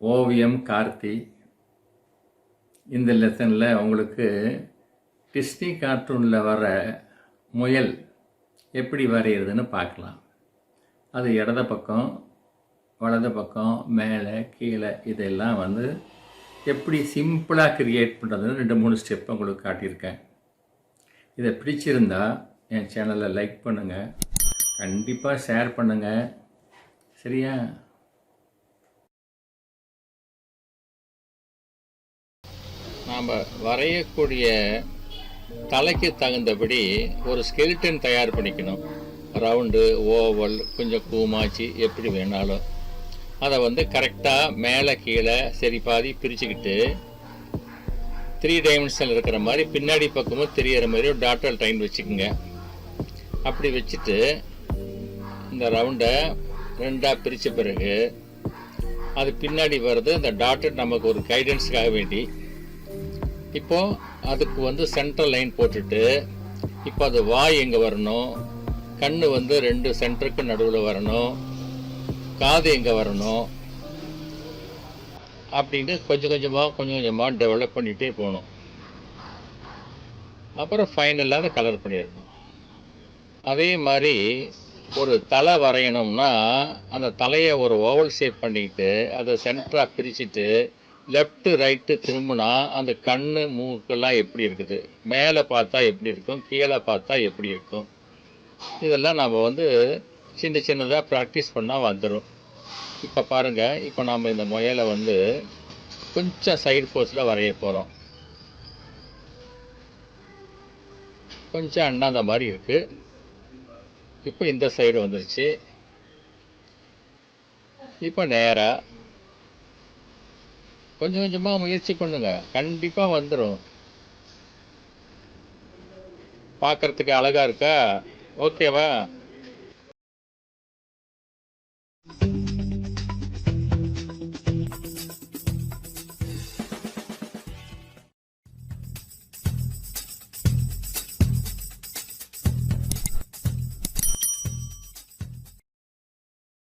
ஓவியம் கார்த்தி. இந்த லெசனில் உங்களுக்கு டிஸ்னி கார்ட்டூனில் வர முயல் எப்படி வரைகிறதுன்னு பார்க்கலாம். அது இடது பக்கம் வலது பக்கம் மேலே கீழே இதெல்லாம் எப்படி சிம்பிளாக க்ரியேட் பண்ணுறதுன்னு 2-3 ஸ்டெப் உங்களுக்கு காட்டியிருக்கேன். இதை பிடிச்சிருந்தா என் சேனலை லைக் பண்ணுங்கள், கண்டிப்பாக ஷேர் பண்ணுங்கள். சரியா? நாம் வரையக்கூடிய தலைக்கு தகுந்தபடி ஒரு ஸ்கெலிட்டன் தயார் பண்ணிக்கணும். ரவுண்டு, ஓவல், கொஞ்சம் கூமாச்சி, எப்படி வேணாலும் அதை கரெக்டாக மேலே கீழே சரி பாதி பிரிச்சுக்கிட்டு 3 டைமென்ஷனில் இருக்கிற மாதிரி பின்னாடி பக்கமும் தெரிகிற மாதிரி ஒரு டாட்டல் லைன் வச்சுக்கோங்க. அப்படி வச்சுட்டு இந்த ரவுண்டை 2ஆக பிரித்த பிறகு அது பின்னாடி வர்றது அந்த டாட்டட் நமக்கு ஒரு கைடன்ஸுக்காக வேண்டி. இப்போது அதுக்கு சென்ட்ரல் லைன் போட்டுட்டு இப்போ அது வாய் எங்கே வரணும், கண் 2 சென்டருக்கு நடுவில் வரணும், காது எங்கே வரணும் அப்படின்னு கொஞ்சம் கொஞ்சமாக டெவலப் பண்ணிகிட்டே போகணும். அப்புறம் ஃபைனலாக அதை கலர் பண்ணிடணும். அதே மாதிரி ஒரு தலை வரையணும்னா அந்த தலையை ஒரு ஓவல் ஷேப் பண்ணிக்கிட்டு அதை சென்டராக பிரிச்சுட்டு லெஃப்ட்டு ரைட்டு திரும்பினா அந்த கண் மூக்கெல்லாம் எப்படி இருக்குது, மேலே பார்த்தா எப்படி இருக்கும், கீழே பார்த்தா எப்படி இருக்கும், இதெல்லாம் நம்ம சின்னதாக ப்ராக்டிஸ் பண்ணால் வந்துடும். இப்போ பாருங்கள், இப்போ நாம் இந்த முயலை கொஞ்சம் சைடு போஸில் வரைய போகிறோம். கொஞ்சம் அண்ணாந்த மாதிரி இருக்குது. இப்போ இந்த சைடு வந்துருச்சு. இப்போ நேராக கொஞ்சம் கொஞ்சமாக முயற்சி பண்ணுங்க, கண்டிப்பாக வந்துடும். பார்க்குறதுக்கு அழகாக இருக்கா? ஓகேவா?